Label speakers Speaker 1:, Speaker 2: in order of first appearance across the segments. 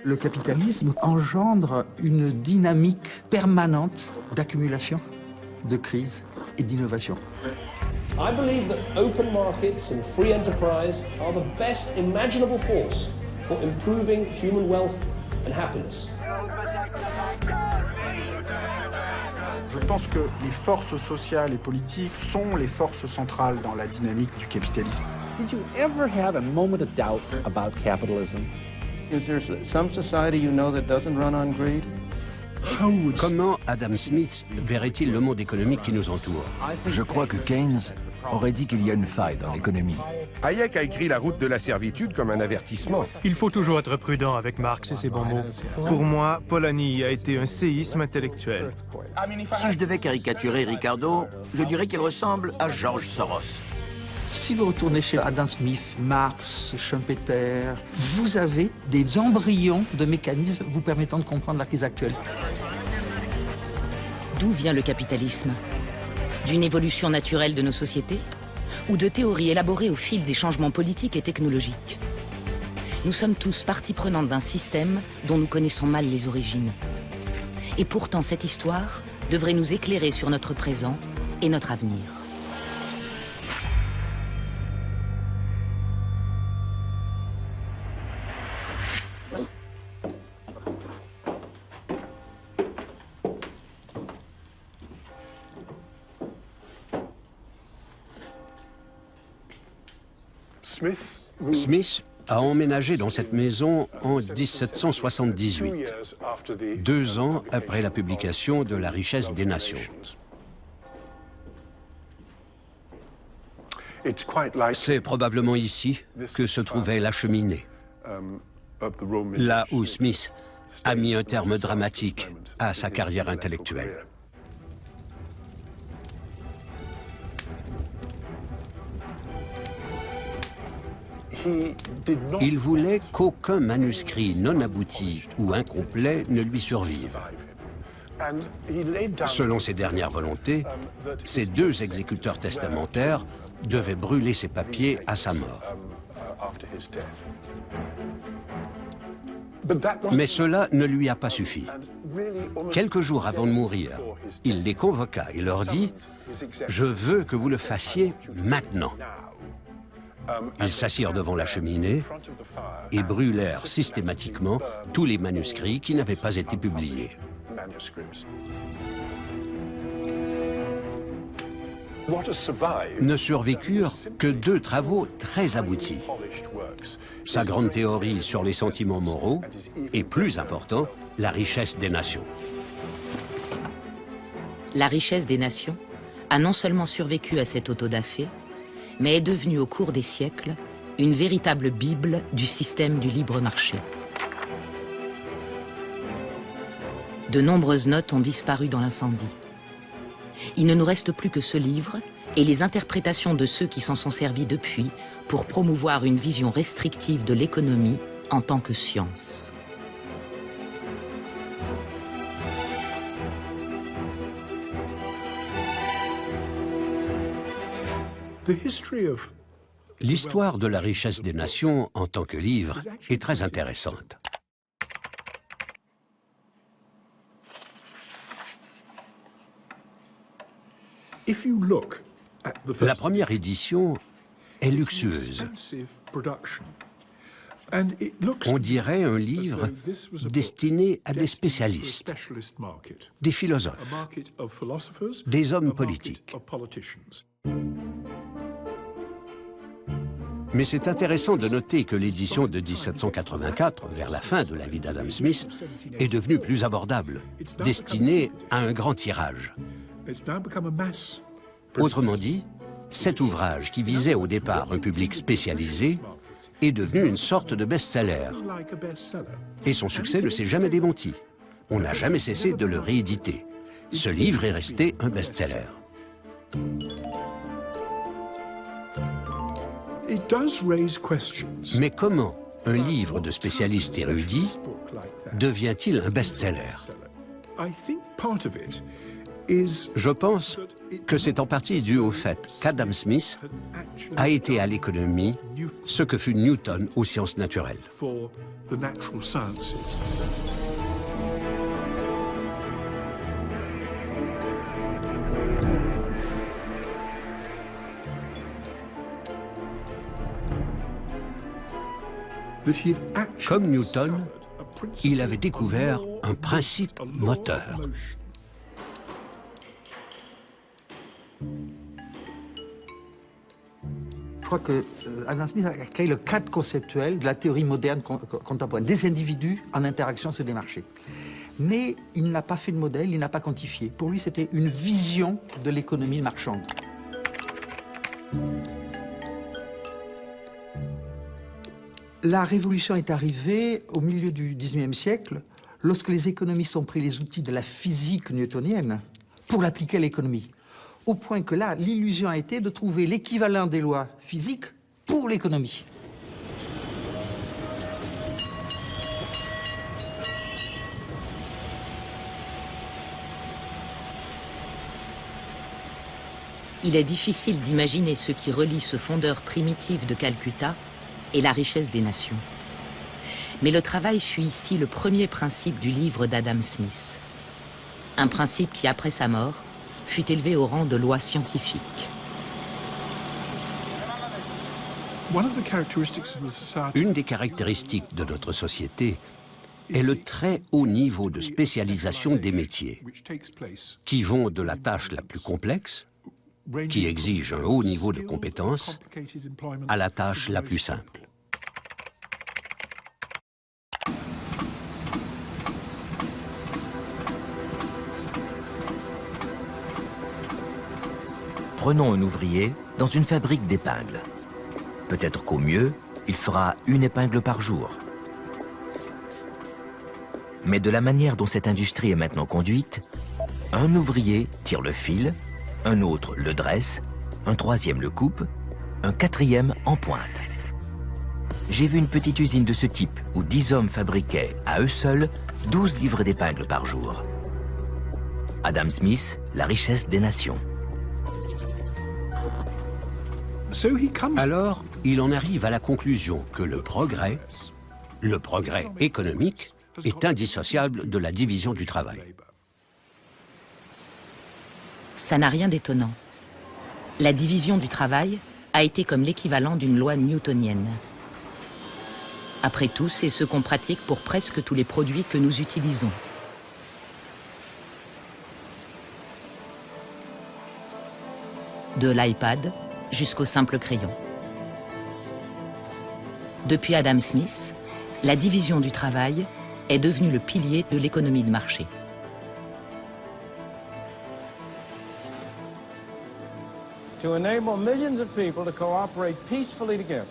Speaker 1: Le capitalisme engendre une dynamique permanente d'accumulation, de crise et d'innovation.
Speaker 2: I believe that open markets and free enterprise are the best imaginable force for improving human wealth and happiness.
Speaker 3: Je pense que les forces sociales et politiques sont les forces centrales dans la dynamique du capitalisme.
Speaker 4: Did you ever have a moment of doubt about capitalism? Is there some society you know that doesn't run on greed?
Speaker 5: Comment Adam Smith verrait-il le monde économique qui nous entoure?
Speaker 6: Je crois que Keynes aurait dit qu'il y a une faille dans l'économie.
Speaker 7: Hayek a écrit La route de la servitude comme un avertissement.
Speaker 8: Il faut toujours être prudent avec Marx et ses bons mots. Pour moi, Polanyi a été un séisme intellectuel.
Speaker 9: Si je devais caricaturer Ricardo, je dirais qu'il ressemble à George Soros.
Speaker 1: Si vous retournez chez Adam Smith, Marx, Schumpeter, vous avez des embryons de mécanismes vous permettant de comprendre la crise actuelle.
Speaker 10: D'où vient le capitalisme? D'une évolution naturelle de nos sociétés? Ou de théories élaborées au fil des changements politiques et technologiques? Nous sommes tous partie prenante d'un système dont nous connaissons mal les origines. Et pourtant, cette histoire devrait nous éclairer sur notre présent et notre avenir.
Speaker 5: Smith a emménagé dans cette maison en 1778, 2 ans après la publication de La richesse des nations. C'est probablement ici que se trouvait la cheminée, là où Smith a mis un terme dramatique à sa carrière intellectuelle. Il voulait qu'aucun manuscrit non abouti ou incomplet ne lui survive. Selon ses dernières volontés, ses 2 exécuteurs testamentaires devaient brûler ses papiers à sa mort. Mais cela ne lui a pas suffi. Quelques jours avant de mourir, il les convoqua et leur dit « Je veux que vous le fassiez maintenant ». Ils s'assirent devant la cheminée et brûlèrent systématiquement tous les manuscrits qui n'avaient pas été publiés. Ne survécurent que 2 travaux très aboutis. Sa grande théorie sur les sentiments moraux et, plus important, La richesse des nations.
Speaker 10: La richesse des nations a non seulement survécu à cet autodafé, mais est devenue au cours des siècles une véritable bible du système du libre marché. De nombreuses notes ont disparu dans l'incendie. Il ne nous reste plus que ce livre et les interprétations de ceux qui s'en sont servis depuis pour promouvoir une vision restrictive de l'économie en tant que science.
Speaker 5: L'histoire de La richesse des nations en tant que livre est très intéressante. La première édition est luxueuse. On dirait un livre destiné à des spécialistes, des philosophes, des hommes politiques. Mais c'est intéressant de noter que l'édition de 1784, vers la fin de la vie d'Adam Smith, est devenue plus abordable, destinée à un grand tirage. Autrement dit, cet ouvrage, qui visait au départ un public spécialisé, est devenu une sorte de best-seller. Et son succès ne s'est jamais démenti. On n'a jamais cessé de le rééditer. Ce livre est resté un best-seller. Mais comment un livre de spécialistes érudits devient-il un best-seller? Je pense que c'est en partie dû au fait qu'Adam Smith a été à l'économie ce que fut Newton aux sciences naturelles. Comme Newton, il avait découvert un principe moteur.
Speaker 1: Je crois que Adam Smith a créé le cadre conceptuel de la théorie moderne contemporaine, des individus en interaction sur des marchés. Mais il n'a pas fait de modèle, il n'a pas quantifié. Pour lui, c'était une vision de l'économie marchande. La révolution est arrivée au milieu du XIXe siècle, lorsque les économistes ont pris les outils de la physique newtonienne pour l'appliquer à l'économie. Au point que là, l'illusion a été de trouver l'équivalent des lois physiques pour l'économie.
Speaker 10: Il est difficile d'imaginer ce qui relie ce fondeur primitif de Calcutta et la richesse des nations. Mais le travail suit ici le premier principe du livre d'Adam Smith. Un principe qui, après sa mort, fut élevé au rang de loi scientifique.
Speaker 5: Une des caractéristiques de notre société est le très haut niveau de spécialisation des métiers, qui vont de la tâche la plus complexe, qui exige un haut niveau de compétence, à la tâche la plus simple.
Speaker 6: Prenons un ouvrier dans une fabrique d'épingles. Peut-être qu'au mieux, il fera une épingle par jour. Mais de la manière dont cette industrie est maintenant conduite, un ouvrier tire le fil, un autre le dresse, un troisième le coupe, un quatrième en pointe. J'ai vu une petite usine de ce type où 10 hommes fabriquaient à eux seuls 12 livres d'épingles par jour. Adam Smith, la richesse des nations.
Speaker 5: Alors, il en arrive à la conclusion que le progrès économique, est indissociable de la division du travail.
Speaker 10: Ça n'a rien d'étonnant. La division du travail a été comme l'équivalent d'une loi newtonienne. Après tout, c'est ce qu'on pratique pour presque tous les produits que nous utilisons. De l'iPad jusqu'au simple crayon. Depuis Adam Smith, la division du travail est devenue le pilier de l'économie de marché.
Speaker 4: To enable millions of people to cooperate peacefully together,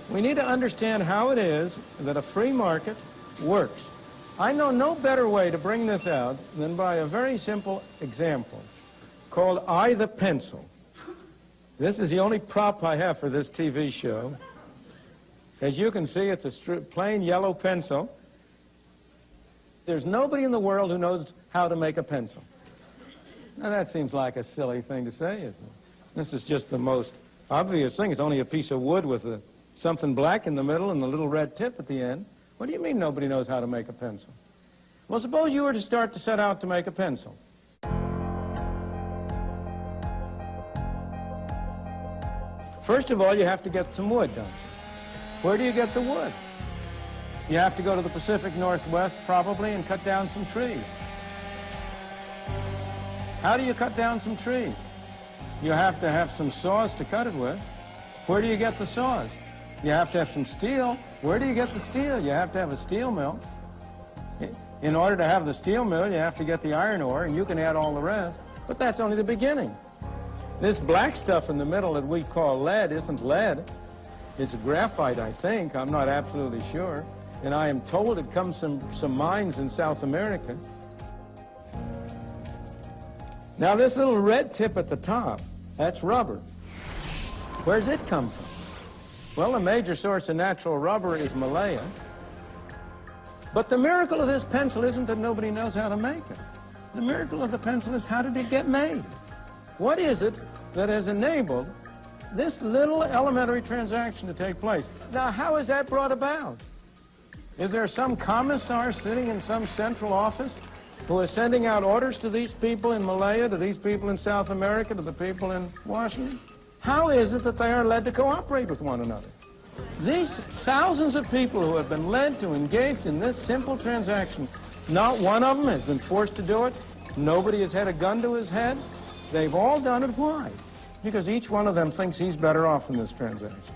Speaker 4: we need to understand how it is that a free market works. I know no better way to bring this out than by a very simple example called I the Pencil. This is the only prop I have for this TV show. As you can see, it's a plain yellow pencil. There's nobody in the world who knows how to make a pencil. Now that seems like a silly thing to say, isn't it? This is just the most obvious thing. It's only a piece of wood with something black in the middle and the little red tip at the end. What do you mean nobody knows how to make a pencil? Well, suppose you were to start to set out to make a pencil. First of all, you have to get some wood, don't you? Where do you get the wood? You have to go to the Pacific Northwest, probably, and cut down some trees. How do you cut down some trees? You have to have some saws to cut it with. Where do you get the saws? You have to have some steel. Where do you get the steel? You have to have a steel mill. In order to have the steel mill, you have to get the iron ore, and you can add all the rest. But that's only the beginning. This black stuff in the middle that we call lead isn't lead. It's graphite, I think. I'm not absolutely sure. And I am told it comes from some mines in South America. Now, this little red tip at the top, that's rubber. Where's it come from? Well, the major source of natural rubber is Malaya. But the miracle of this pencil isn't that nobody knows how to make it. The miracle of the pencil is, how did it get made? What is it that has enabled this little elementary transaction to take place? Now, how is that brought about? Is there some commissar sitting in some central office who is sending out orders to these people in Malaya, to these people in South America, to the people in Washington? How is it that they are led to cooperate with one another? These thousands of people who have been led to engage in this simple transaction, not one of them has been forced to do it. Nobody has had a gun to his head. They've all done it. Why? Because each one of them thinks he's better off in this transaction.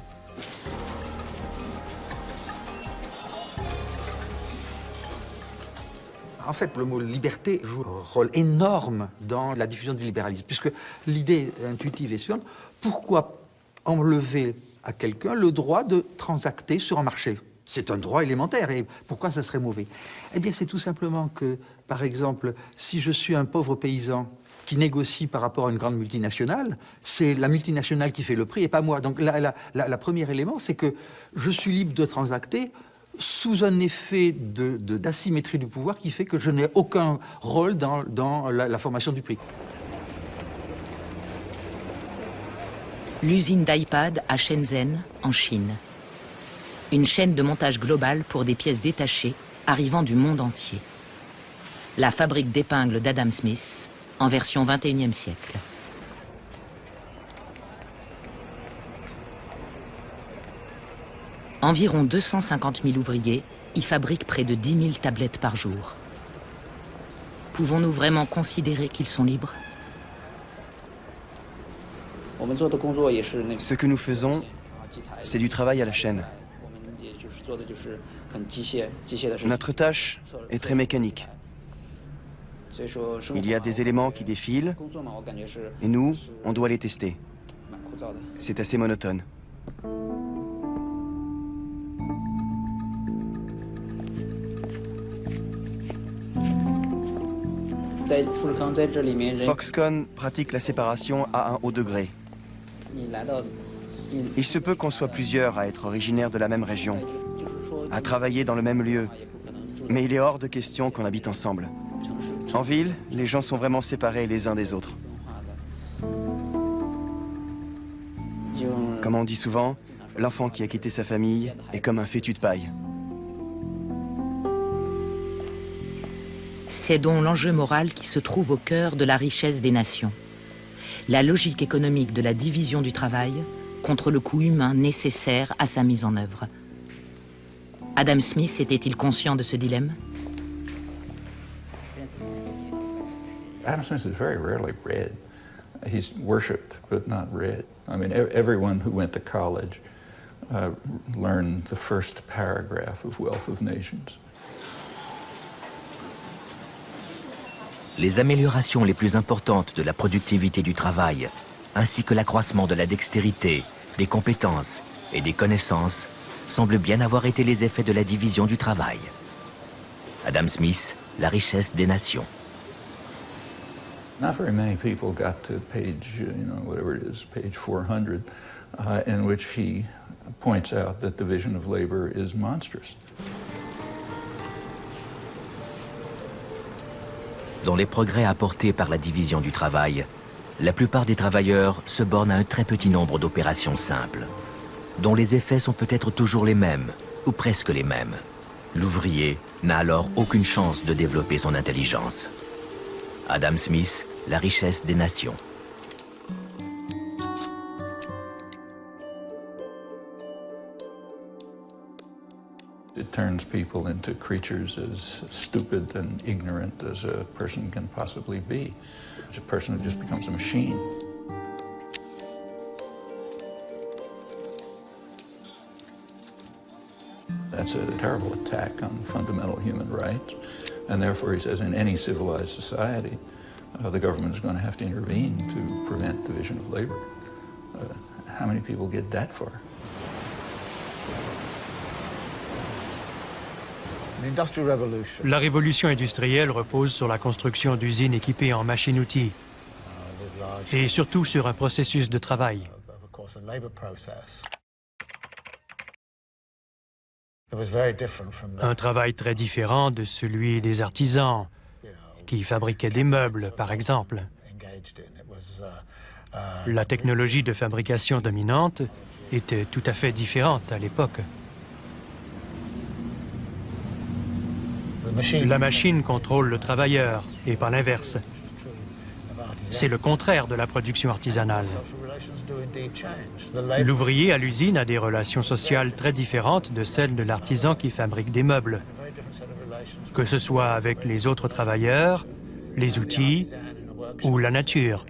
Speaker 1: En fait, le mot liberté joue un rôle énorme dans la diffusion du libéralisme, puisque l'idée intuitive est suivante: pourquoi enlever à quelqu'un le droit de transacter sur un marché? C'est un droit élémentaire, et pourquoi ça serait mauvais? Eh bien, c'est tout simplement que, par exemple, si je suis un pauvre paysan qui négocie par rapport à une grande multinationale, c'est la multinationale qui fait le prix et pas moi. Donc, le premier élément, c'est que je suis libre de transacter sous un effet d'asymétrie du pouvoir qui fait que je n'ai aucun rôle dans la formation du prix.
Speaker 10: L'usine d'iPad à Shenzhen, en Chine. Une chaîne de montage globale pour des pièces détachées arrivant du monde entier. La fabrique d'épingles d'Adam Smith, en version 21e siècle. Environ 250 000 ouvriers y fabriquent près de 10 000 tablettes par jour. Pouvons-nous vraiment considérer qu'ils sont libres?
Speaker 11: Ce que nous faisons, c'est du travail à la chaîne. Notre tâche est très mécanique. Il y a des éléments qui défilent, et nous, on doit les tester. C'est assez monotone. Foxconn pratique la séparation à un haut degré. Il se peut qu'on soit plusieurs à être originaires de la même région, à travailler dans le même lieu, mais il est hors de question qu'on habite ensemble. En ville, les gens sont vraiment séparés les uns des autres. Comme on dit souvent, l'enfant qui a quitté sa famille est comme un fétu de paille.
Speaker 10: C'est donc l'enjeu moral qui se trouve au cœur de la richesse des nations. La logique économique de la division du travail contre le coût humain nécessaire à sa mise en œuvre. Adam Smith était-il conscient de ce dilemme?
Speaker 12: Adam Smith is very rarely read. He's worshipped, but not read. I mean, everyone who went to college learned the first paragraph of Wealth of Nations.
Speaker 6: Les améliorations les plus importantes de la productivité du travail, ainsi que l'accroissement de la dextérité, des compétences et des connaissances, semblent bien avoir été les effets de la division du travail. Adam Smith, La richesse des nations.
Speaker 12: Not very many people got to page, whatever it is, page 400, in which he points out that division of labor is monstrous.
Speaker 6: Dans les progrès apportés par la division du travail, la plupart des travailleurs se bornent à un très petit nombre d'opérations simples, dont les effets sont peut-être toujours les mêmes, ou presque les mêmes. L'ouvrier n'a alors aucune chance de développer son intelligence. Adam Smith, La richesse des nations.
Speaker 12: It turns people into creatures as stupid and ignorant as a person can possibly be. It's a person who just becomes a machine. That's a terrible attack on fundamental human rights. And therefore, he says, in any civilized society, the government is going to have to intervene to prevent division of labor. How many people get that far?
Speaker 13: La révolution industrielle repose sur la construction d'usines équipées en machines-outils et surtout sur un processus de travail. Un travail très différent de celui des artisans qui fabriquaient des meubles, par exemple. La technologie de fabrication dominante était tout à fait différente à l'époque. La machine contrôle le travailleur, et pas l'inverse. C'est le contraire de la production artisanale. L'ouvrier à l'usine a des relations sociales très différentes de celles de l'artisan qui fabrique des meubles, que ce soit avec les autres travailleurs, les outils ou la nature.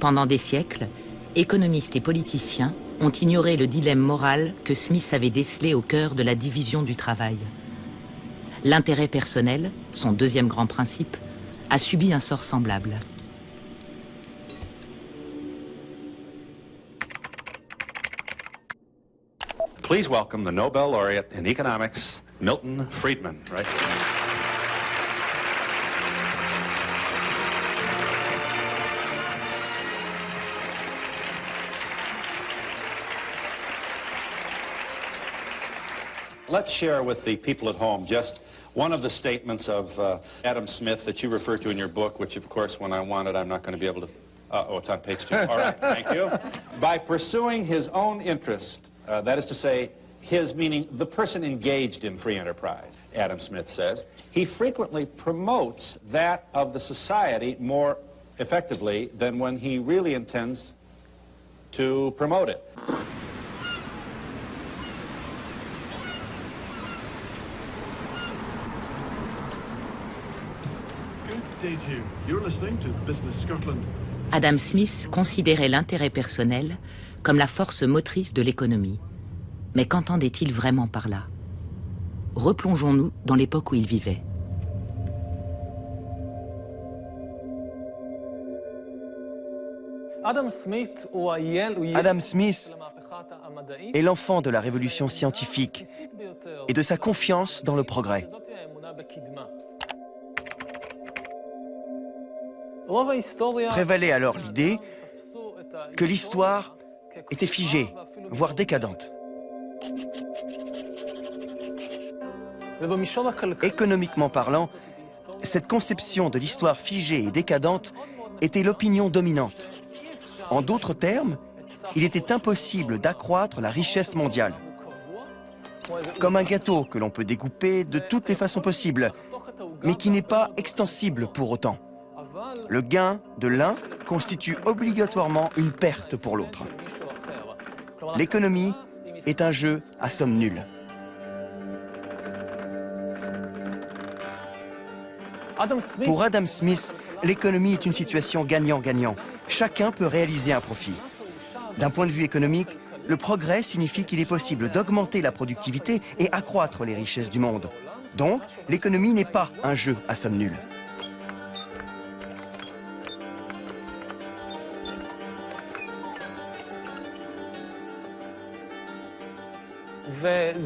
Speaker 10: Pendant des siècles, économistes et politiciens ont ignoré le dilemme moral que Smith avait décelé au cœur de la division du travail. L'intérêt personnel, son deuxième grand principe, a subi un sort semblable.
Speaker 14: Please welcome the Nobel laureate in economics, Milton Friedman. Right? Let's share with the people at home just one of the statements of Adam Smith that you refer to in your book, which, of course, when I want it, I'm not going to be able to... oh, it's on page 2. All right, thank you. By pursuing his own interest, that is to say, his meaning the person engaged in free enterprise, Adam Smith says, he frequently promotes that of the society more effectively than when he really intends to promote it.
Speaker 10: Adam Smith considérait l'intérêt personnel comme la force motrice de l'économie. Mais qu'entendait-il vraiment par là? Replongeons-nous dans l'époque où il vivait.
Speaker 11: Adam Smith est l'enfant de la révolution scientifique et de sa confiance dans le progrès. Prévalait alors l'idée que l'histoire était figée, voire décadente. Économiquement parlant, cette conception de l'histoire figée et décadente était l'opinion dominante. En d'autres termes, il était impossible d'accroître la richesse mondiale. Comme un gâteau que l'on peut découper de toutes les façons possibles, mais qui n'est pas extensible pour autant. Le gain de l'un constitue obligatoirement une perte pour l'autre. L'économie est un jeu à somme nulle. Pour Adam Smith, l'économie est une situation gagnant-gagnant. Chacun peut réaliser un profit. D'un point de vue économique, le progrès signifie qu'il est possible d'augmenter la productivité et accroître les richesses du monde. Donc, l'économie n'est pas un jeu à somme nulle.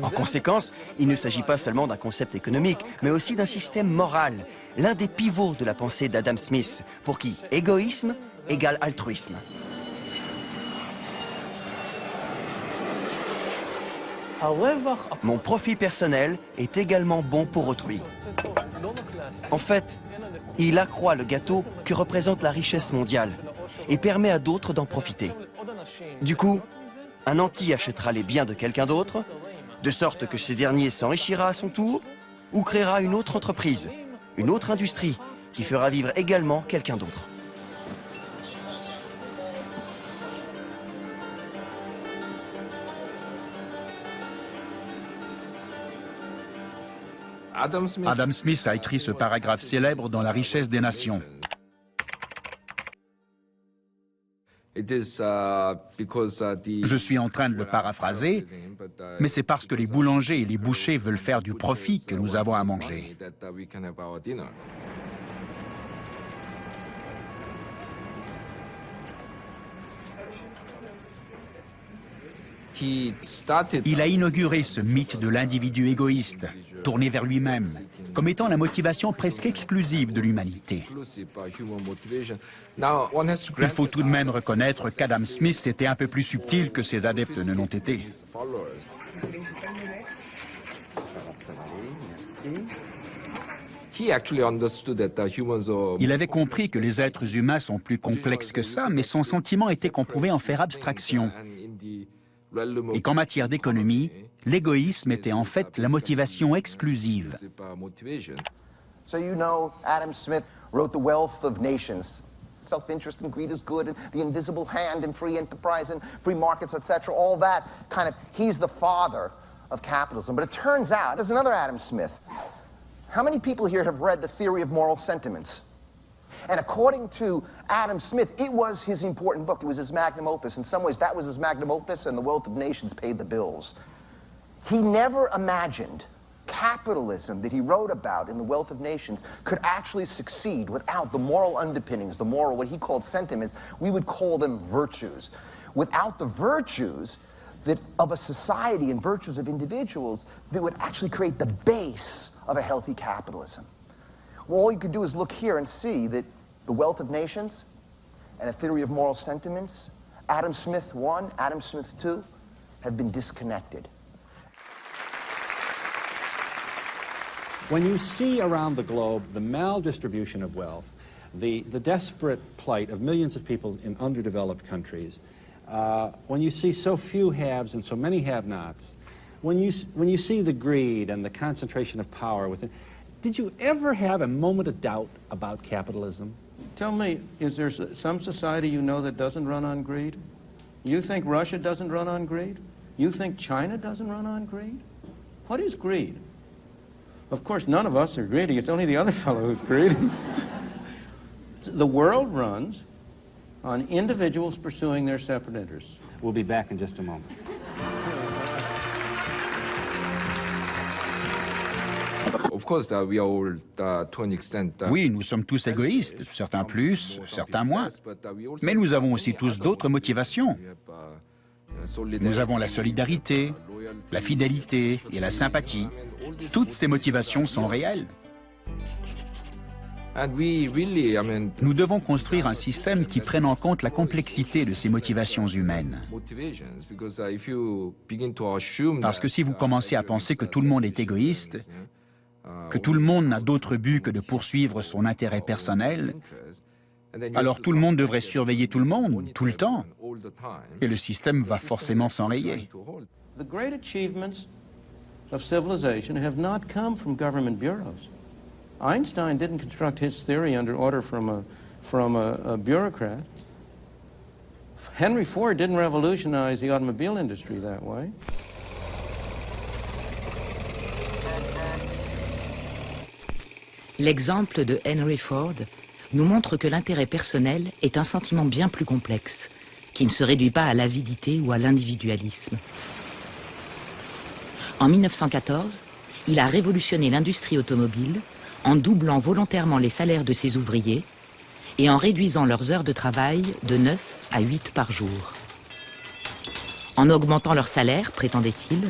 Speaker 11: En conséquence, il ne s'agit pas seulement d'un concept économique, mais aussi d'un système moral, l'un des pivots de la pensée d'Adam Smith, pour qui égoïsme égale altruisme. Mon profit personnel est également bon pour autrui. En fait, il accroît le gâteau que représente la richesse mondiale et permet à d'autres d'en profiter. Du coup, un nanti achètera les biens de quelqu'un d'autre, de sorte que ce dernier s'enrichira à son tour, ou créera une autre entreprise, une autre industrie, qui fera vivre également quelqu'un d'autre.
Speaker 15: Adam Smith a écrit ce paragraphe célèbre dans La richesse des nations. Je suis en train de le paraphraser, mais c'est parce que les boulangers et les bouchers veulent faire du profit que nous avons à manger. Il a inauguré ce mythe de l'individu égoïste, tourné vers lui-même, comme étant la motivation presque exclusive de l'humanité. Il faut tout de même reconnaître qu'Adam Smith était un peu plus subtil que ses adeptes ne l'ont été. Il avait compris que les êtres humains sont plus complexes que ça, mais son sentiment était qu'on pouvait en faire abstraction. Et qu'en matière d'économie, l'égoïsme était en fait la motivation exclusive.
Speaker 16: So you know, Adam Smith wrote The Wealth of Nations. Self-interest and greed is good, and the invisible hand and free enterprise and free markets, etc. All that kind of, he's the father of capitalism. But it turns out, there's another Adam Smith. How many people here have read The Theory of Moral Sentiments? And according to Adam Smith, it was his important book. It was his magnum opus. In some ways, that was his magnum opus, and The Wealth of Nations paid the bills. He never imagined capitalism that he wrote about in The Wealth of Nations could actually succeed without the moral underpinnings, the moral, what he called sentiments. We would call them virtues. Without the virtues of a society and virtues of individuals that would actually create the base of a healthy capitalism. Well, all you could do is look here and see that The Wealth of Nations and A Theory of Moral Sentiments, Adam Smith 1, Adam Smith 2, have been disconnected.
Speaker 17: When you see around the globe the maldistribution of wealth, the desperate plight of millions of people in underdeveloped countries, when you see so few haves and so many have-nots, when you see the greed and the concentration of power within, did you ever have a moment of doubt about capitalism?
Speaker 4: Tell me, is there some society you know that doesn't run on greed? You think Russia doesn't run on greed? You think China doesn't run on greed? What is greed? Of course, none of us are greedy. It's only the other fellow who's greedy. The world runs on individuals pursuing their separate interests.
Speaker 17: We'll be back in just a moment.
Speaker 15: Oui, nous sommes tous égoïstes, certains plus, certains moins. Mais nous avons aussi tous d'autres motivations. Nous avons la solidarité, la fidélité et la sympathie. Toutes ces motivations sont réelles. Nous devons construire un système qui prenne en compte la complexité de ces motivations humaines. Parce que si vous commencez à penser que tout le monde est égoïste, que tout le monde n'a d'autre but que de poursuivre son intérêt personnel, alors tout le monde devrait surveiller tout le monde, tout le temps, et le système va forcément s'enrayer.
Speaker 4: The great achievements of civilization have not come from government bureaus. Einstein didn't construct his theory under order from a bureaucrat. Henry Ford didn't revolutionize the automobile industry that way.
Speaker 10: L'exemple de Henry Ford nous montre que l'intérêt personnel est un sentiment bien plus complexe, qui ne se réduit pas à l'avidité ou à l'individualisme. En 1914, il a révolutionné l'industrie automobile en doublant volontairement les salaires de ses ouvriers et en réduisant leurs heures de travail de 9 à 8 par jour. En augmentant leurs salaires, prétendait-il,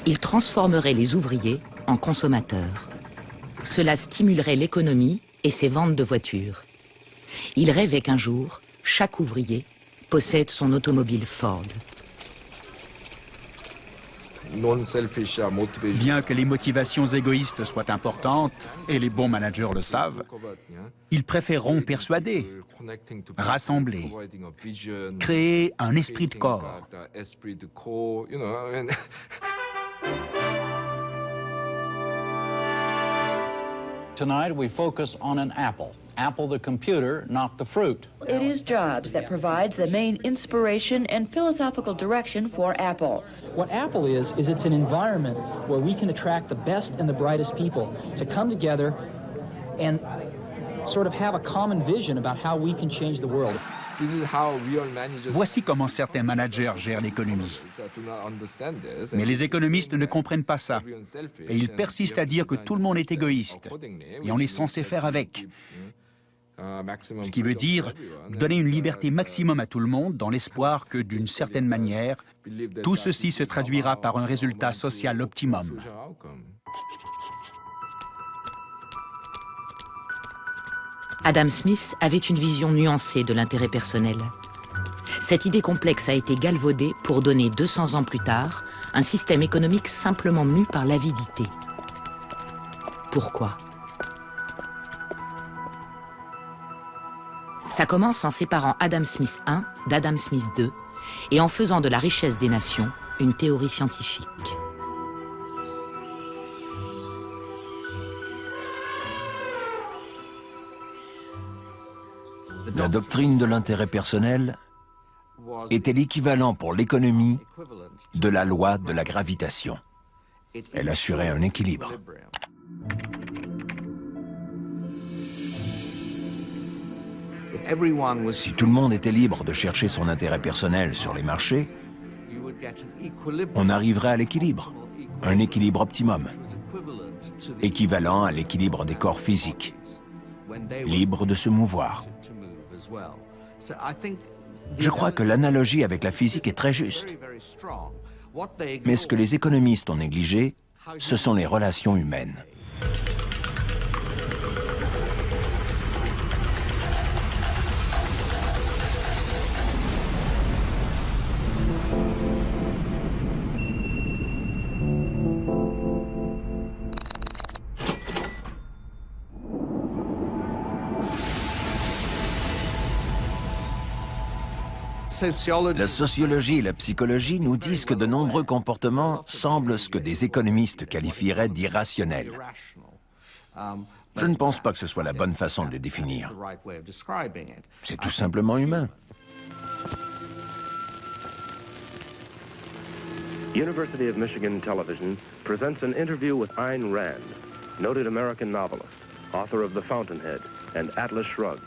Speaker 10: il transformerait les ouvriers en consommateurs. Cela stimulerait l'économie et ses ventes de voitures. Il rêvait qu'un jour, chaque ouvrier possède son automobile Ford.
Speaker 15: Bien que les motivations égoïstes soient importantes, et les bons managers le savent, ils préféreront persuader, rassembler, créer un esprit de corps.
Speaker 18: Tonight we focus on an apple. Apple the computer, not the fruit.
Speaker 19: It is Jobs that provides the main inspiration and philosophical direction for Apple.
Speaker 20: What Apple is it's an environment where we can attract the best and the brightest people to come together and sort of have a common vision about how we can change the world.
Speaker 15: Voici comment certains managers gèrent l'économie. Mais les économistes ne comprennent pas ça. Et ils persistent à dire que tout le monde est égoïste. Et on est censé faire avec. Ce qui veut dire donner une liberté maximum à tout le monde dans l'espoir que, d'une certaine manière, tout ceci se traduira par un résultat social optimum.
Speaker 10: Adam Smith avait une vision nuancée de l'intérêt personnel. Cette idée complexe a été galvaudée pour donner 200 ans plus tard un système économique simplement mu par l'avidité. pourquoi. Ça commence en séparant Adam Smith I d'Adam Smith II et en faisant de la richesse des nations une théorie scientifique.
Speaker 6: La doctrine de l'intérêt personnel était l'équivalent pour l'économie de la loi de la gravitation. Elle assurait un équilibre. Si tout le monde était libre de chercher son intérêt personnel sur les marchés, on arriverait à l'équilibre, un équilibre optimum, équivalent à l'équilibre des corps physiques, libres de se mouvoir. Je crois que l'analogie avec la physique est très juste. Mais ce que les économistes ont négligé, ce sont les relations humaines. La sociologie et la psychologie nous disent que de nombreux comportements semblent ce que des économistes qualifieraient d'irrationnels. Je ne pense pas que ce soit la bonne façon de les définir. C'est tout simplement humain.
Speaker 21: University of Michigan Television presents an interview with Ayn Rand, noted American novelist, author of The Fountainhead and Atlas Shrugged,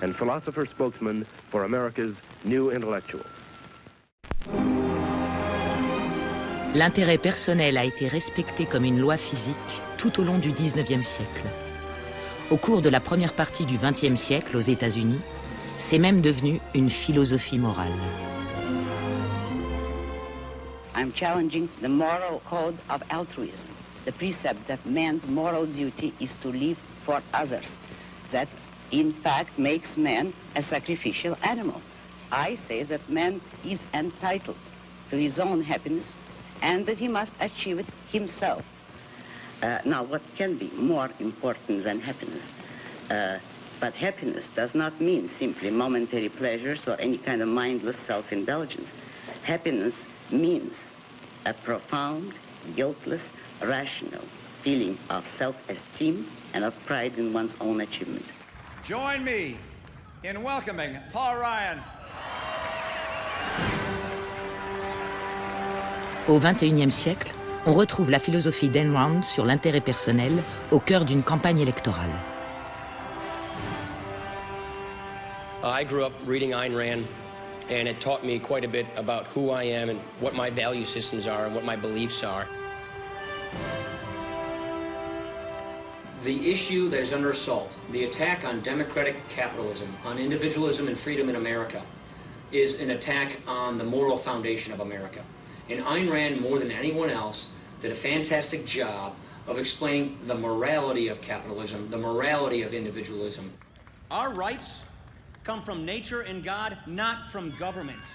Speaker 21: and philosopher spokesman for America's New Intellectuals.
Speaker 10: L'intérêt personnel a été respecté comme une loi physique tout au long du XIXe siècle. Au cours de la première partie du XXe siècle aux États-Unis, c'est même devenu une philosophie morale.
Speaker 22: I'm challenging the moral code of altruism, the precept that man's moral duty is to live for others, that in fact makes man a sacrificial animal. I say that man is entitled to his own happiness and that he must achieve it himself. Now, what can be more important than happiness? But happiness does not mean simply momentary pleasures or any kind of mindless self-indulgence. Happiness means a profound, guiltless, rational feeling of self-esteem and of pride in one's own achievement.
Speaker 23: Join me in welcoming Paul Ryan.
Speaker 10: Au XXIe siècle, on retrouve la philosophie d'Ayn Rand sur l'intérêt personnel au cœur d'une campagne électorale.
Speaker 24: I grew up reading Ayn Rand, and it taught me quite a bit about who I am and what my value systems are and what my beliefs are. The issue that is under assault, the attack on democratic capitalism, on individualism and freedom in America, is an attack on the moral foundation of America. And Ayn Rand, more than anyone else, did a fantastic job of explaining the morality of capitalism, the morality of individualism.
Speaker 25: Our rights come from nature and God, not from governments.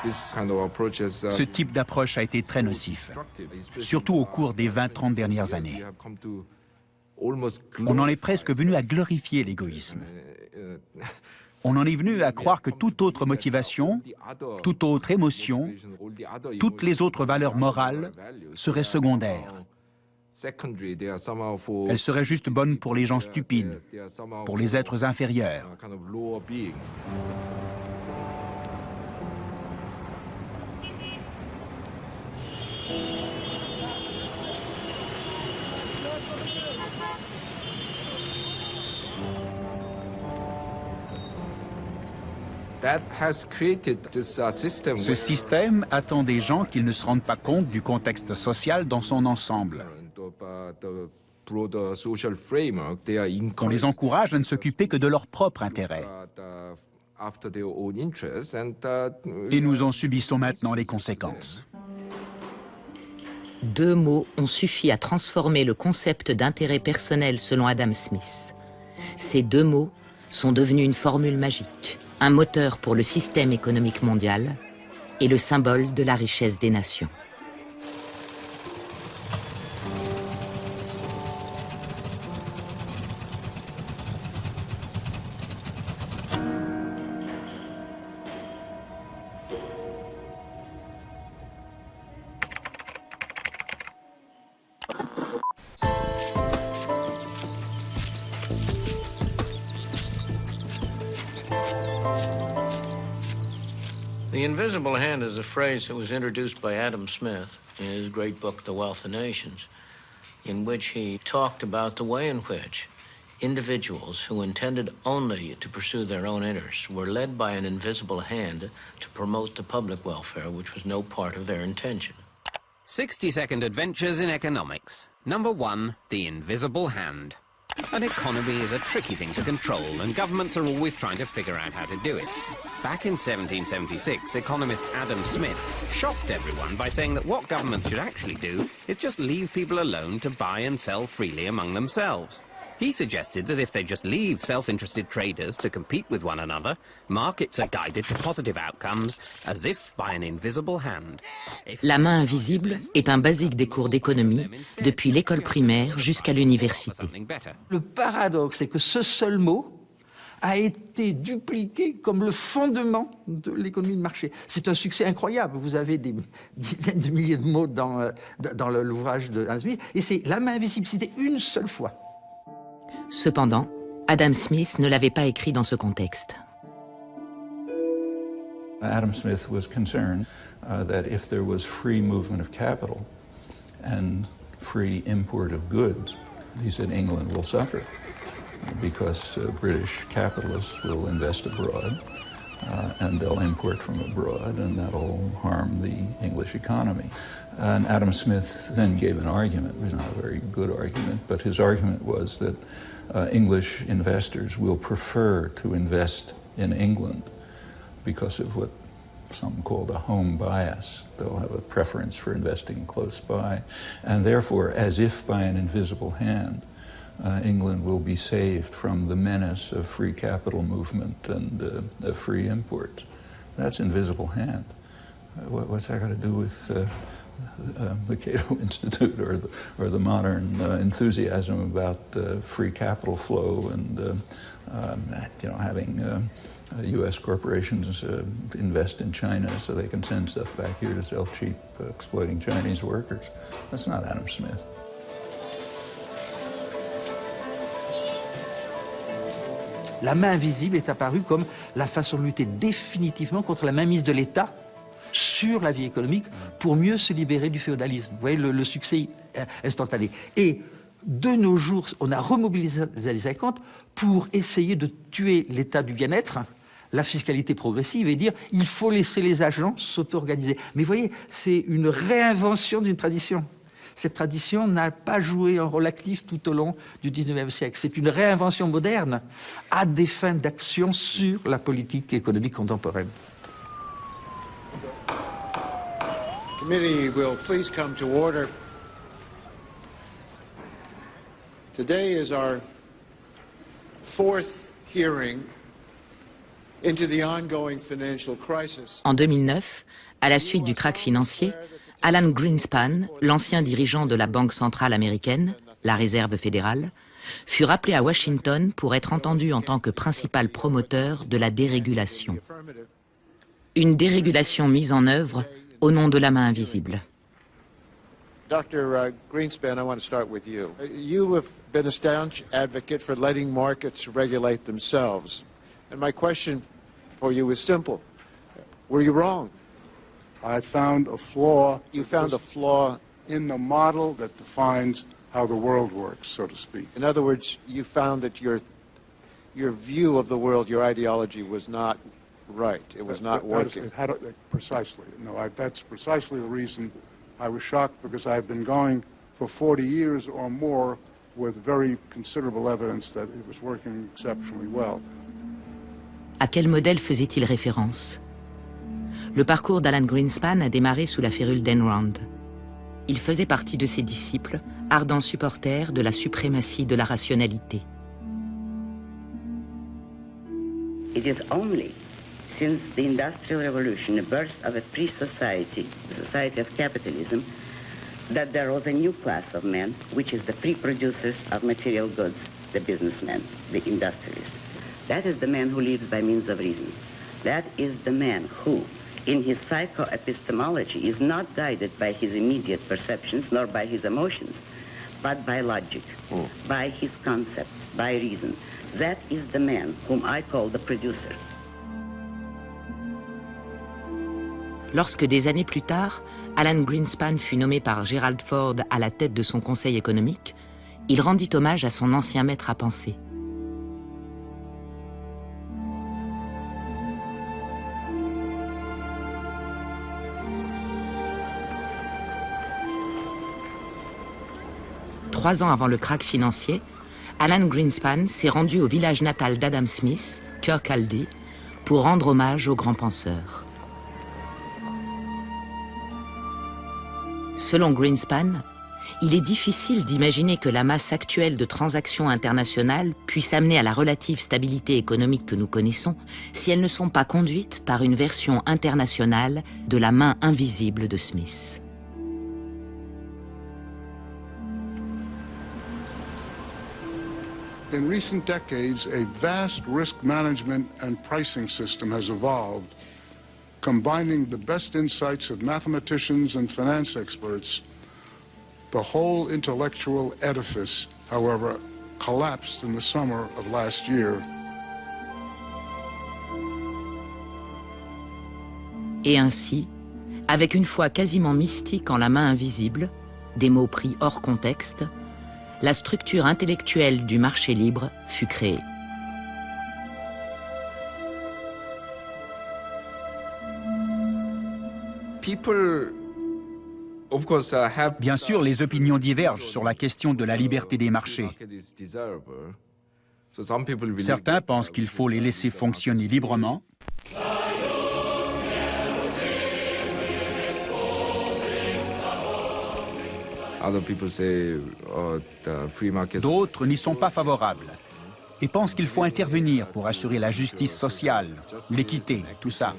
Speaker 15: Ce type d'approche a été très nocif, surtout au cours des 20-30 dernières années. On en est presque venu à glorifier l'égoïsme. On en est venu à croire que toute autre motivation, toute autre émotion, toutes les autres valeurs morales seraient secondaires. Elles seraient juste bonnes pour les gens stupides, pour les êtres inférieurs. Ce système attend des gens qu'ils ne se rendent pas compte du contexte social dans son ensemble. On les encourage à ne s'occuper que de leur propre intérêt. Et nous en subissons maintenant les conséquences.
Speaker 10: 2 mots ont suffi à transformer le concept d'intérêt personnel selon Adam Smith. Ces 2 mots sont devenus une formule magique, un moteur pour le système économique mondial et le symbole de la richesse des nations.
Speaker 2: The invisible hand is a phrase that was introduced by Adam Smith in his great book, The Wealth of Nations, in which he talked about the way in which individuals who intended only to pursue their own interests were led by an invisible hand to promote the public welfare, which was no part of their intention.
Speaker 3: 60-second adventures in economics. Number 1, the invisible hand. An economy is a tricky thing to control, and governments are always trying to figure out how to do it. Back in 1776, economist Adam Smith shocked everyone by saying that what governments should actually do is just leave people alone to buy and sell freely among themselves. He suggested that if they just leave self-interested traders to compete with one another, markets are guided to positive outcomes as if by an invisible hand.
Speaker 10: La main invisible est un basique des cours d'économie depuis l'école primaire jusqu'à l'université.
Speaker 1: Le paradoxe, c'est que ce seul mot a été dupliqué comme le fondement de l'économie de marché. C'est un succès incroyable. Vous avez des dizaines de milliers de mots dans l'ouvrage de Adam Smith, et c'est la main invisible, c'était une seule fois.
Speaker 10: Cependant, Adam Smith ne l'avait pas écrit dans ce contexte.
Speaker 12: Adam Smith was concerned that if there was free movement of capital and free import of goods, he said England will suffer because British capitalists will invest abroad and they'll import from abroad, and that'll harm the English economy. And Adam Smith then gave an argument. It was not a very good argument, but his argument was that English investors will prefer to invest in England because of what some called a home bias. They'll have a preference for investing close by, and therefore, as if by an invisible hand, England will be saved from the menace of free capital movement and of free import. That's invisible hand. What's that got to do with the Cato Institute or the modern enthusiasm about free capital flow and having U.S. corporations invest in China so they can send stuff back here to sell cheap, exploiting Chinese workers? That's not Adam Smith.
Speaker 1: La main invisible est apparue comme la façon de lutter définitivement contre la mainmise de l'État sur la vie économique pour mieux se libérer du féodalisme. Vous voyez le succès instantané. Et de nos jours, on a remobilisé les années 50 pour essayer de tuer l'état du bien-être, la fiscalité progressive, et dire il faut laisser les agents s'auto-organiser. Mais vous voyez, c'est une réinvention d'une tradition. Cette tradition n'a pas joué un rôle actif tout au long du XIXe siècle. C'est une réinvention moderne à des fins d'action sur la politique économique contemporaine.
Speaker 7: Committee will please come to order. Today is our fourth hearing into the ongoing financial crisis.
Speaker 10: En 2009, à la suite du krach financier, Alan Greenspan, l'ancien dirigeant de la Banque centrale américaine, la Réserve fédérale, fut rappelé à Washington pour être entendu en tant que principal promoteur de la dérégulation. Une dérégulation mise en œuvre au nom de la main invisible.
Speaker 7: Dr. Greenspan, I want to start with you. You have been a staunch advocate for letting markets regulate themselves. And my question for you is simple. Were you wrong?
Speaker 8: I found a flaw.
Speaker 7: You found a flaw
Speaker 8: in the model that defines how the world works, so to speak.
Speaker 7: In other words, you found that your view of the world, your ideology was not right. It was not working.
Speaker 8: Precisely. No, that's precisely the reason I was shocked, because I've been going for 40 years or more with very considerable evidence that it was working exceptionally well.
Speaker 10: À quel modèle faisait-il référence? Le parcours d'Alan Greenspan a démarré sous la férule d'Enron. Il faisait partie de ses disciples, ardents supporters de la suprématie de la rationalité.
Speaker 22: It is only since the Industrial Revolution, the birth of a free society, the society of capitalism, that there was a new class of men, which is the free producers of material goods, the businessmen, the industrialists. That is the man who lives by means of reason. That is the man who, in his psychoepistemology, is not guided by his immediate perceptions nor by his emotions, but by logic, by his concepts, by reason. That is the man whom I call the producer.
Speaker 10: Lorsque des années plus tard, Alan Greenspan fut nommé par Gerald Ford à la tête de son conseil économique, il rendit hommage à son ancien maître à penser. Trois ans avant le krach financier, Alan Greenspan s'est rendu au village natal d'Adam Smith, Kirkcaldy, pour rendre hommage au grand penseur. Selon Greenspan, il est difficile d'imaginer que la masse actuelle de transactions internationales puisse amener à la relative stabilité économique que nous connaissons si elles ne sont pas conduites par une version internationale de la main invisible de Smith.
Speaker 8: In recent decades, a vast risk management and pricing system has evolved, combining the best insights of mathematicians and finance experts. The whole intellectual edifice, however, collapsed in the summer of last year.
Speaker 10: Et ainsi, avec une foi quasiment mystique en la main invisible, des mots pris hors contexte, la structure intellectuelle du marché libre fut créée.
Speaker 15: Bien sûr, les opinions divergent sur la question de la liberté des marchés. Certains pensent qu'il faut les laisser fonctionner librement. D'autres n'y sont pas favorables et pensent qu'il faut intervenir pour assurer la justice sociale, l'équité, tout ça.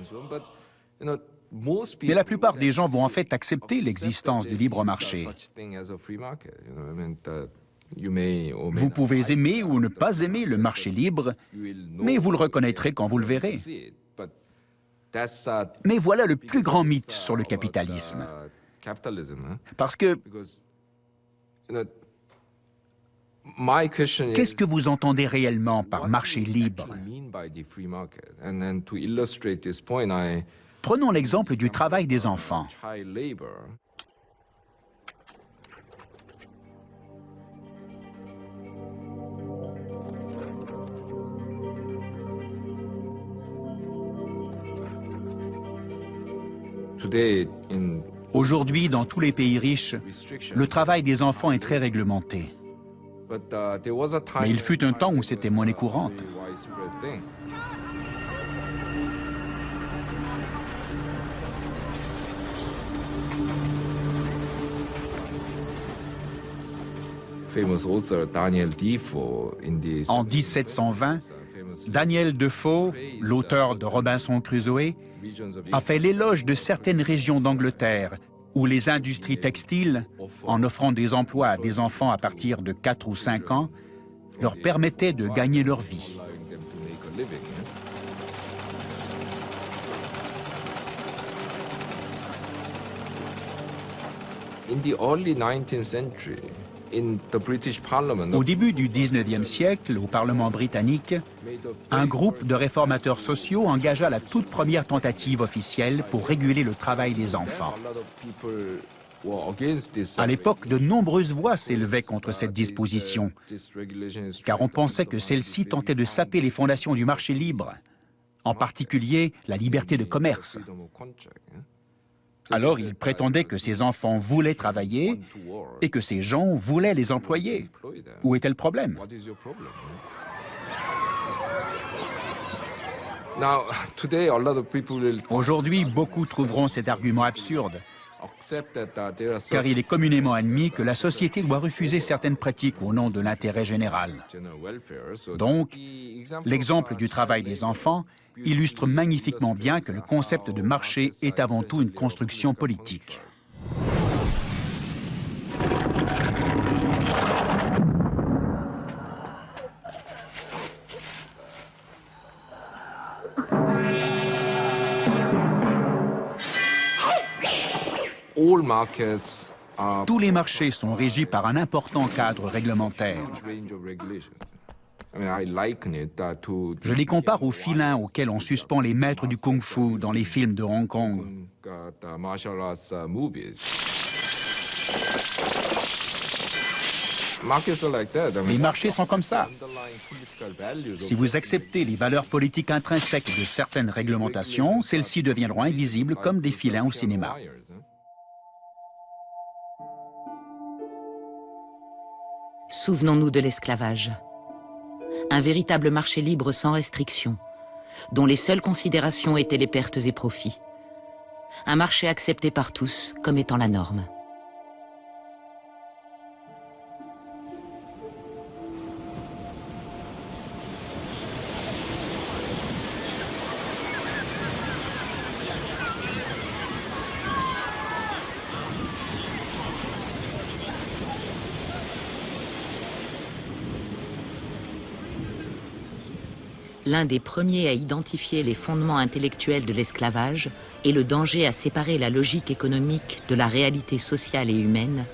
Speaker 15: Mais la plupart des gens vont en fait accepter l'existence du libre marché. Vous pouvez aimer ou ne pas aimer le marché libre, mais vous le reconnaîtrez quand vous le verrez. Mais voilà le plus grand mythe sur le capitalisme. Parce que qu'est-ce que vous entendez réellement par marché libre? Prenons l'exemple du travail des enfants. Aujourd'hui, dans tous les pays riches, le travail des enfants est très réglementé. Mais il fut un temps où c'était monnaie courante. En 1720, Daniel Defoe, l'auteur de Robinson Crusoe, a fait l'éloge de certaines régions d'Angleterre où les industries textiles, en offrant des emplois à des enfants à partir de 4 ou 5 ans, leur permettaient de gagner leur vie. Au début du 19e siècle, au Parlement britannique, un groupe de réformateurs sociaux engagea la toute première tentative officielle pour réguler le travail des enfants. À l'époque, de nombreuses voix s'élevaient contre cette disposition, car on pensait que celle-ci tentait de saper les fondations du marché libre, en particulier la liberté de commerce. Alors, il prétendait que ces enfants voulaient travailler et que ces gens voulaient les employer. Où était le problème? Aujourd'hui, beaucoup trouveront cet argument absurde, car il est communément admis que la société doit refuser certaines pratiques au nom de l'intérêt général. Donc, l'exemple du travail des enfants illustre magnifiquement bien que le concept de marché est avant tout une construction politique. Tous les marchés sont régis par un important cadre réglementaire. Je les compare aux filins auxquels on suspend les maîtres du kung-fu dans les films de Hong Kong. Les marchés sont comme ça. Si vous acceptez les valeurs politiques intrinsèques de certaines réglementations, celles-ci deviendront invisibles comme des filins au cinéma.
Speaker 10: Souvenons-nous de l'esclavage. Un véritable marché libre sans restriction, dont les seules considérations étaient les pertes et profits. Un marché accepté par tous comme étant la norme. L'un des premiers à identifier les fondements intellectuels de l'esclavage et le danger à séparer la logique économique de la réalité sociale et humaine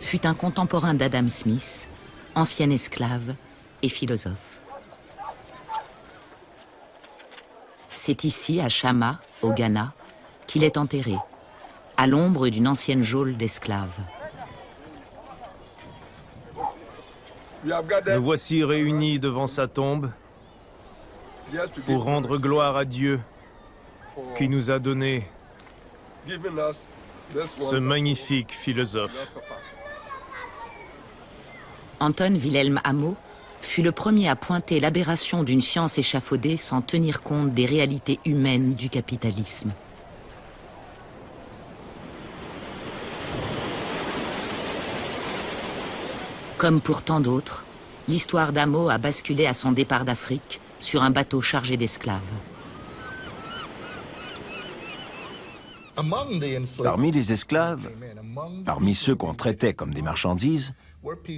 Speaker 10: fut un contemporain d'Adam Smith, ancien esclave et philosophe. C'est ici, à Shama, au Ghana, qu'il est enterré, à l'ombre d'une ancienne geôle d'esclaves.
Speaker 5: Nous voici réunis devant sa tombe pour rendre gloire à Dieu qui nous a donné ce magnifique philosophe.
Speaker 10: Anton Wilhelm Amo fut le premier à pointer l'aberration d'une science échafaudée sans tenir compte des réalités humaines du capitalisme. Comme pour tant d'autres, l'histoire d'Amo a basculé à son départ d'Afrique sur un bateau chargé d'esclaves.
Speaker 9: Parmi les esclaves, parmi ceux qu'on traitait comme des marchandises,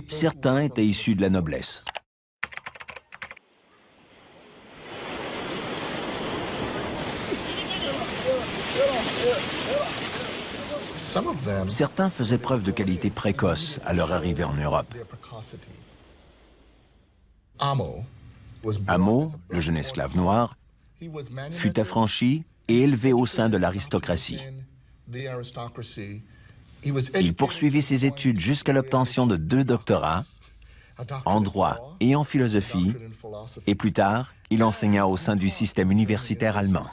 Speaker 9: certains étaient issus de la noblesse. Certains faisaient preuve de qualité précoce à leur arrivée en Europe. Amo, le jeune esclave noir, fut affranchi et élevé au sein de l'aristocratie. Il poursuivit ses études jusqu'à l'obtention de 2 doctorats, en droit et en philosophie, et plus tard, il enseigna au sein du système universitaire allemand.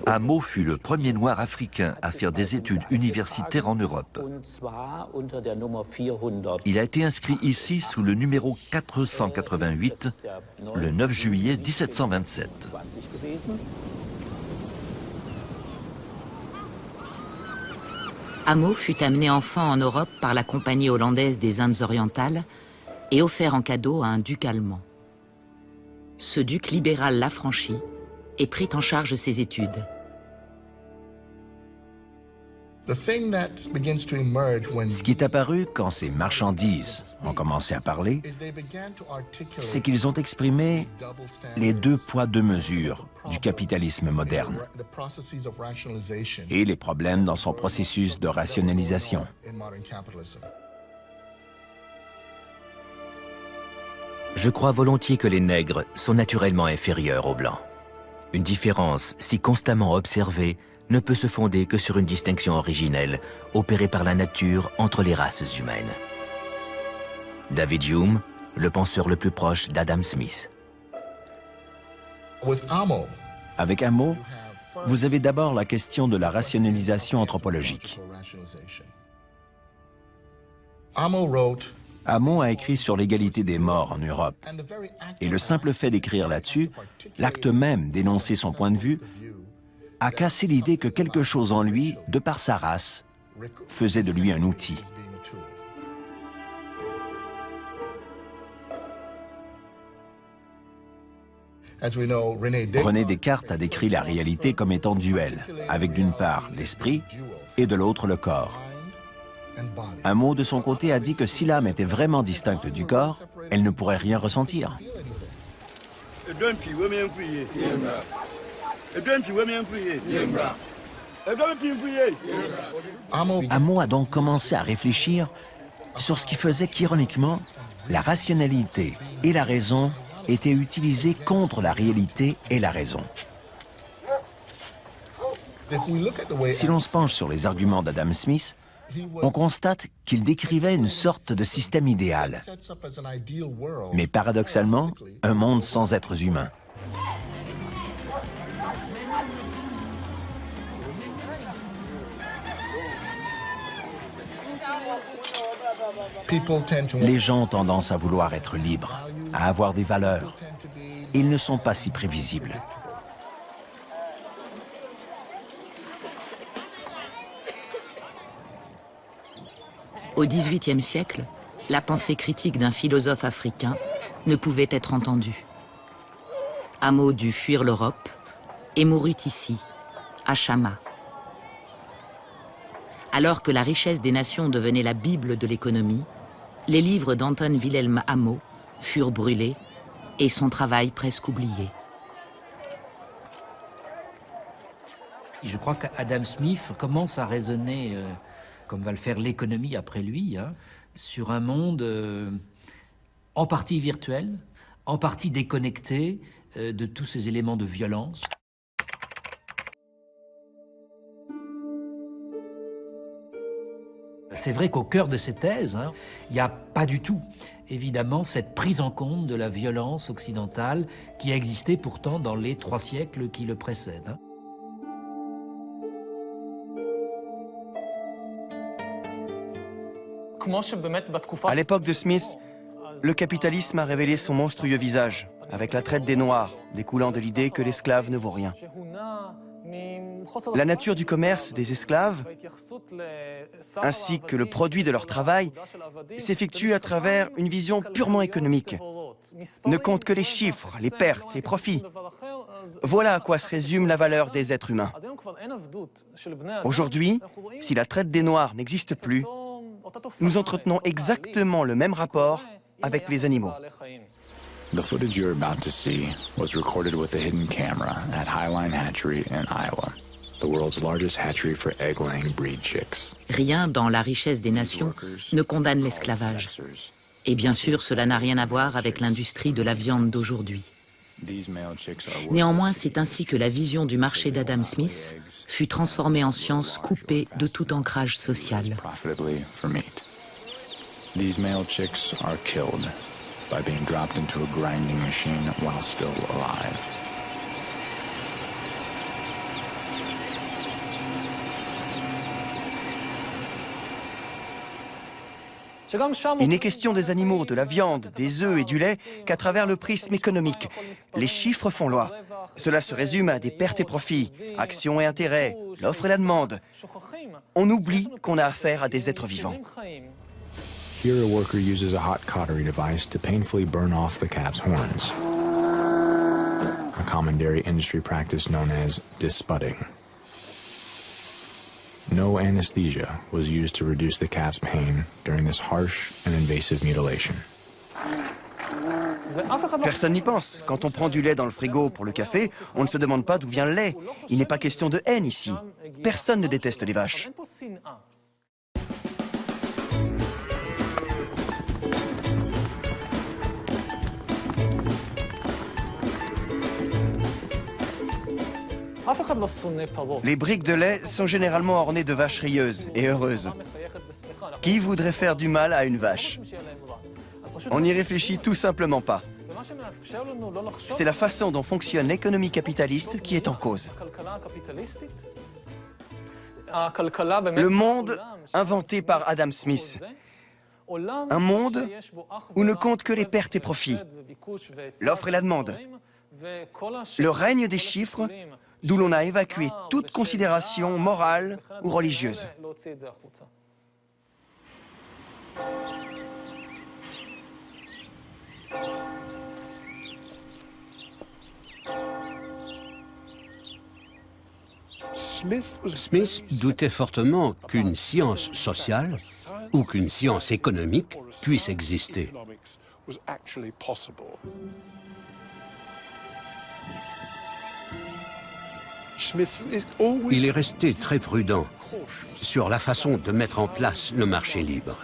Speaker 6: Amo fut le premier noir africain à faire des études universitaires en Europe. Il a été inscrit ici sous le numéro 488, le 9 juillet 1727.
Speaker 10: Amo fut amené enfant en Europe par la Compagnie hollandaise des Indes orientales et offert en cadeau à un duc allemand. Ce duc libéral l'affranchit et prit en charge ses études.
Speaker 9: Ce qui est apparu quand ces marchandises ont commencé à parler, c'est qu'ils ont exprimé les 2 poids 2 mesures du capitalisme moderne et les problèmes dans son processus de rationalisation.
Speaker 6: Je crois volontiers que les nègres sont naturellement inférieurs aux blancs. Une différence si constamment observée ne peut se fonder que sur une distinction originelle opérée par la nature entre les races humaines. David Hume, le penseur le plus proche d'Adam Smith.
Speaker 9: Avec Amo, vous avez d'abord la question de la rationalisation anthropologique. Amo a écrit sur l'égalité des morts en Europe. Et le simple fait d'écrire là-dessus, l'acte même d'énoncer son point de vue, a cassé l'idée que quelque chose en lui, de par sa race, faisait de lui un outil. René Descartes a décrit la réalité comme étant duel, avec d'une part l'esprit et de l'autre le corps. Un mot de son côté a dit que si l'âme était vraiment distincte du corps, elle ne pourrait rien ressentir. Amo a donc commencé à réfléchir sur ce qui faisait qu'ironiquement, la rationalité et la raison étaient utilisées contre la réalité et la raison. Si l'on se penche sur les arguments d'Adam Smith, on constate qu'il décrivait une sorte de système idéal, mais paradoxalement, un monde sans êtres humains. Les gens ont tendance à vouloir être libres, à avoir des valeurs. Ils ne sont pas si prévisibles.
Speaker 10: Au XVIIIe siècle, la pensée critique d'un philosophe africain ne pouvait être entendue. Amo dut fuir l'Europe et mourut ici, à Chama. Alors que la richesse des nations devenait la Bible de l'économie, les livres d'Anton Wilhelm Amo furent brûlés et son travail presque oublié.
Speaker 6: Je crois qu'Adam Smith commence à raisonner, comme va le faire l'économie après lui, sur un monde en partie virtuel, en partie déconnecté de tous ces éléments de violence. C'est vrai qu'au cœur de ces thèses, il n'y a pas du tout, évidemment, cette prise en compte de la violence occidentale qui a existé pourtant dans les 3 siècles qui le précèdent.
Speaker 11: À l'époque de Smith, le capitalisme a révélé son monstrueux visage, avec la traite des Noirs, découlant de l'idée que l'esclave ne vaut rien. La nature du commerce des esclaves, ainsi que le produit de leur travail, s'effectue à travers une vision purement économique. Ne compte que les chiffres, les pertes et profits. Voilà à quoi se résume la valeur des êtres humains. Aujourd'hui, si la traite des Noirs n'existe plus, nous entretenons exactement le même rapport avec les animaux.
Speaker 13: The footage you're about to see was recorded with a hidden camera at Highline Hatchery in Iowa, the world's largest hatchery for egg-laying breed chicks.
Speaker 10: Rien dans La richesse des nations ne condamne l'esclavage. Et bien sûr, cela n'a rien à voir avec l'industrie de la viande d'aujourd'hui. Néanmoins, c'est ainsi que la vision du marché d'Adam Smith fut transformée en science coupée de tout ancrage social.
Speaker 13: These male chicks are killed by being dropped into a grinding machine while still alive.
Speaker 11: Il n'est question des animaux, de la viande, des œufs et du lait qu'à travers le prisme économique. Les chiffres font loi. Cela se résume à des pertes et profits, actions et intérêts, l'offre et la demande. On oublie qu'on a affaire à des êtres vivants.
Speaker 13: Here, a worker uses a hot cautery device to painfully burn off the calf's horns, a common dairy industry practice known as disbudding. No anesthesia was used to reduce the calf's pain during this harsh and invasive mutilation.
Speaker 11: Personne n'y pense. Quand on prend du lait dans le frigo pour le café, on ne se demande pas d'où vient le lait. Il n'est pas question de haine ici. Personne ne déteste les vaches. Les briques de lait sont généralement ornées de vaches rieuses et heureuses. Qui voudrait faire du mal à une vache? On n'y réfléchit tout simplement pas. C'est la façon dont fonctionne l'économie capitaliste qui est en cause. Le monde inventé par Adam Smith. Un monde où ne comptent que les pertes et profits, l'offre et la demande. Le règne des chiffres, d'où l'on a évacué toute considération morale ou religieuse.
Speaker 4: Smith doutait fortement qu'une science sociale ou qu'une science économique puisse exister. Il est resté très prudent sur la façon de mettre en place le marché libre.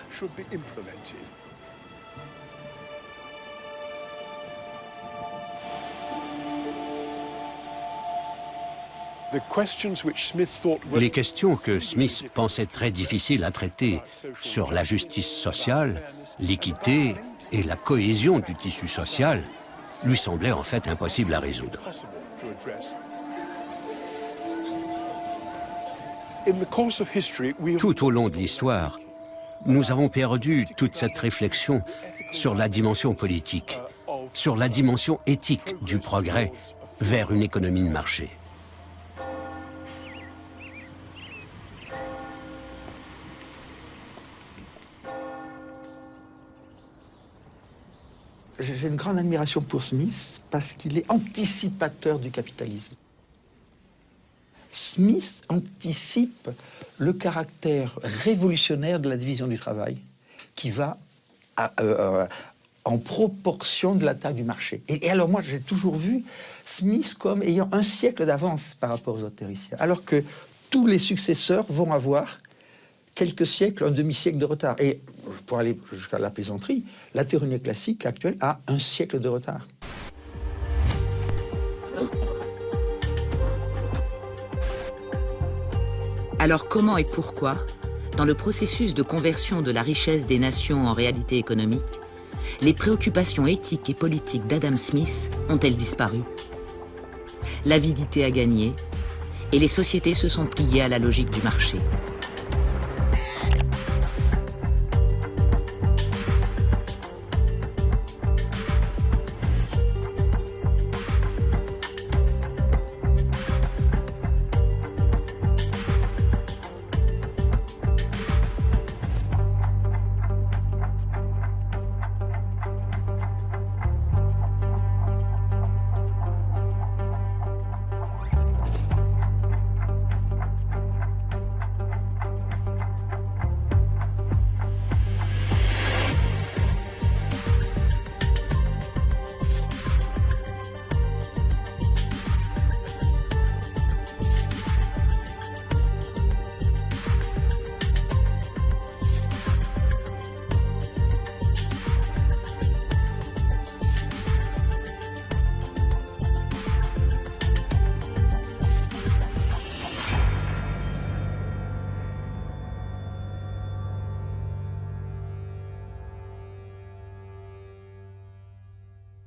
Speaker 4: Les questions que Smith pensait très difficiles à traiter sur la justice sociale, l'équité et la cohésion du tissu social lui semblaient en fait impossibles à résoudre. Tout au long de l'histoire, nous avons perdu toute cette réflexion sur la dimension politique, sur la dimension éthique du progrès vers une économie de marché.
Speaker 1: J'ai une grande admiration pour Smith parce qu'il est anticipateur du capitalisme. Smith anticipe le caractère révolutionnaire de la division du travail qui va en proportion de la taille du marché. Et alors moi, j'ai toujours vu Smith comme ayant un siècle d'avance par rapport aux autres théoriciens, alors que tous les successeurs vont avoir quelques siècles, un demi-siècle de retard. Et pour aller jusqu'à la plaisanterie, la théorie néoclassique actuelle a un siècle de retard.
Speaker 10: Alors comment et pourquoi, dans le processus de conversion de la richesse des nations en réalité économique, les préoccupations éthiques et politiques d'Adam Smith ont-elles disparu? L'avidité a gagné et les sociétés se sont pliées à la logique du marché.